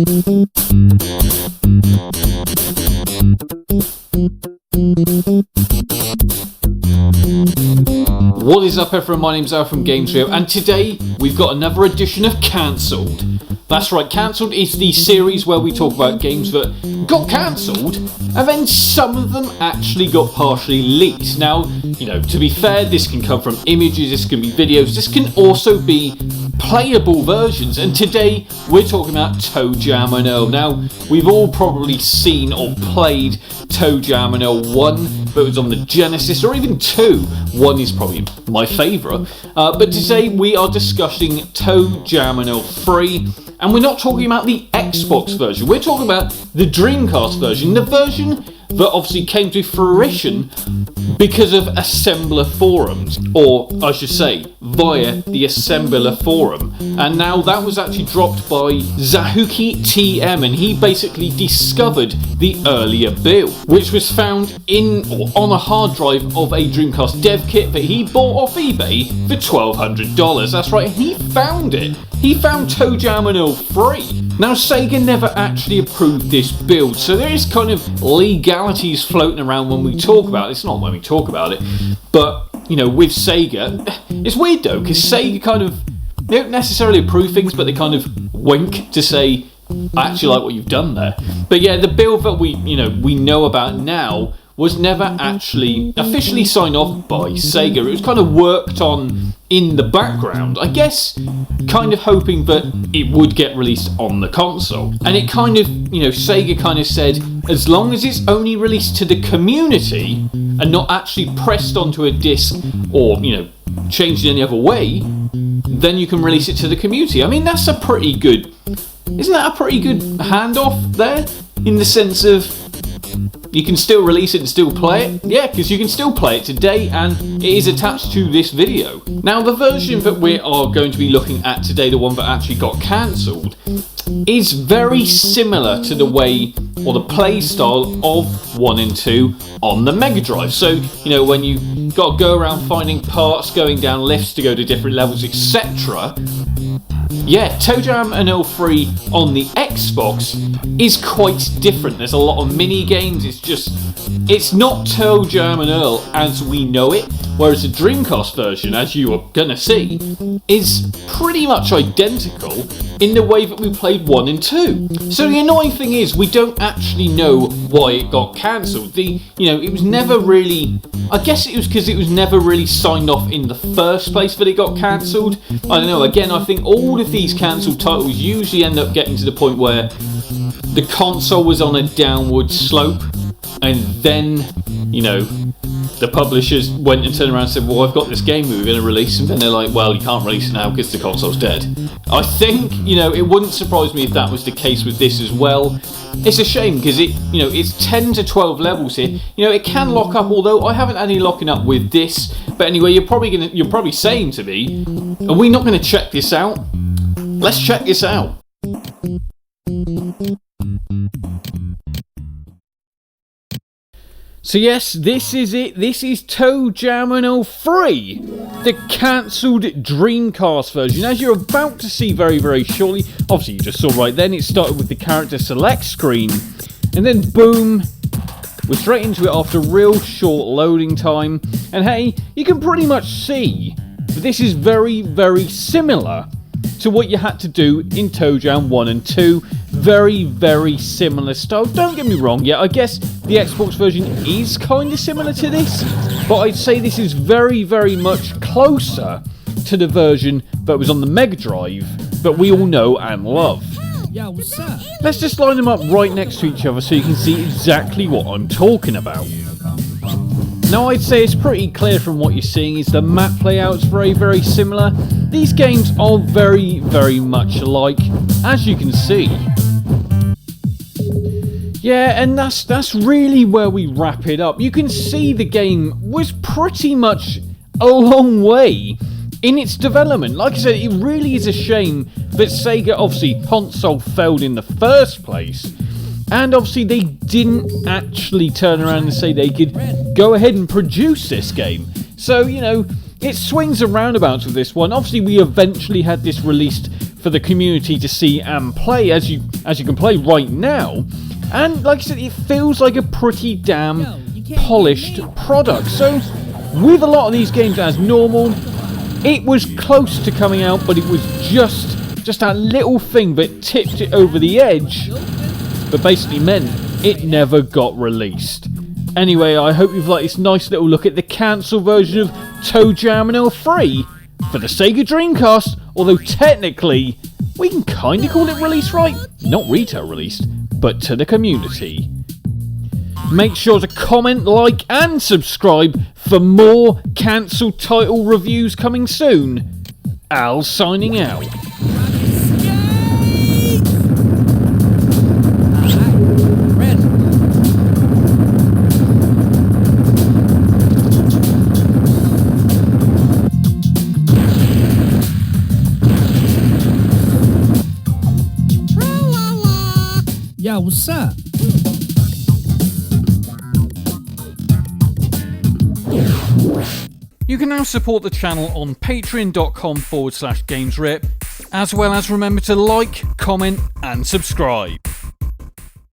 What is up everyone, my name's Earl from Games Trio, and today we've got another edition of Cancelled. That's right, Cancelled is the series where we talk about games that got cancelled and then some of them actually got partially leaked. Now, to be fair, this can come from images, this can be videos, this can also be playable versions, and today we're talking about Toe Jam and Earl. Now, we've all probably seen or played Toe Jam and Earl 1, but it was on the Genesis, or even 2. 1 is probably my favourite. But today we are discussing Toe Jam and Earl 3, and we're not talking about the Xbox version, we're talking about the Dreamcast version, the version that obviously came to fruition because of assembler forums, or I should say via the assembler forum. And now that was actually dropped by Zahuki TM, and he basically discovered the earlier build, which was found in or on a hard drive of a Dreamcast dev kit that he bought off eBay for $1,200. That's right, he found it. He found Toe Jam and Earl 3. Now, Sega never actually approved this build, so there is kind of legalities floating around when we talk about it. It's not when we talk about it, but, with Sega, it's weird though, because Sega they don't necessarily approve things, but they kind of wink to say, I actually like what you've done there. But yeah, the build that we know about now was never actually officially signed off by Sega. It was kind of worked on in the background, I guess, kind of hoping that it would get released on the console. And it kind of, Sega kind of said, as long as it's only released to the community and not actually pressed onto a disc or, changed in any other way, then you can release it to the community. I mean, isn't that a pretty good handoff there? In the sense of, you can still release it and still play it? Yeah, because you can still play it today, and it is attached to this video. Now, the version that we are going to be looking at today, the one that actually got cancelled, is very similar to the way, or the play style of 1 and 2 on the Mega Drive. So, when you got to go around finding parts, going down lifts to go to different levels, etc. Yeah, Toe Jam and Earl 3 on the Xbox is quite different. There's a lot of mini games. It's not Toe Jam and Earl as we know it, whereas the Dreamcast version, as you are gonna see, is pretty much identical in the way that we played 1 and 2. So the annoying thing is, we don't actually know why it got cancelled. It was never really, I guess it was because it was never really signed off in the first place that it got cancelled. I don't know, again, I think all of these cancelled titles usually end up getting to the point where the console was on a downward slope, and then, the publishers went and turned around and said, well, I've got this game we were going to release, and then they're like, well, you can't release it now because the console's dead. I think, it wouldn't surprise me if that was the case with this as well. It's a shame because it's 10 to 12 levels here. It can lock up, although I haven't had any locking up with this. But anyway, you're probably saying to me, are we not going to check this out? Let's check this out. So yes, this is it. This is Toe Jam and Earl 3, the cancelled Dreamcast version. As you're about to see very, very shortly, obviously you just saw right then, it started with the character select screen, and then boom, we're straight into it after a real short loading time. And hey, you can pretty much see that this is very, very similar to what you had to do in Toe Jam 1 and 2. Very, very similar style. Don't get me wrong, yeah, I guess the Xbox version is kind of similar to this, but I'd say this is very, very much closer to the version that was on the Mega Drive that we all know and love. Yeah, what's up? Let's just line them up right next to each other so you can see exactly what I'm talking about. Now, I'd say it's pretty clear from what you're seeing is the map layout's very, very similar. These games are very, very much alike, as you can see. Yeah, and that's really where we wrap it up. You can see the game was pretty much a long way in its development. Like I said, it really is a shame that Sega, obviously, console failed in the first place. And obviously they didn't actually turn around and say they could go ahead and produce this game. So, it swings and roundabouts with this one. Obviously we eventually had this released for the community to see and play, as you can play right now. And like I said, it feels like a pretty damn polished product. So with a lot of these games as normal, it was close to coming out, but it was just that little thing that tipped it over the edge, but basically meant it never got released. Anyway, I hope you've liked this nice little look at the cancelled version of Toe Jam and Earl 3 for the Sega Dreamcast, although technically we can kind of call it release, right? Not retail released, but to the community. Make sure to comment, like and subscribe for more cancelled title reviews coming soon. Al signing out. Yo, what's up? You can now support the channel on patreon.com/gamesrip, as well as remember to like, comment and subscribe.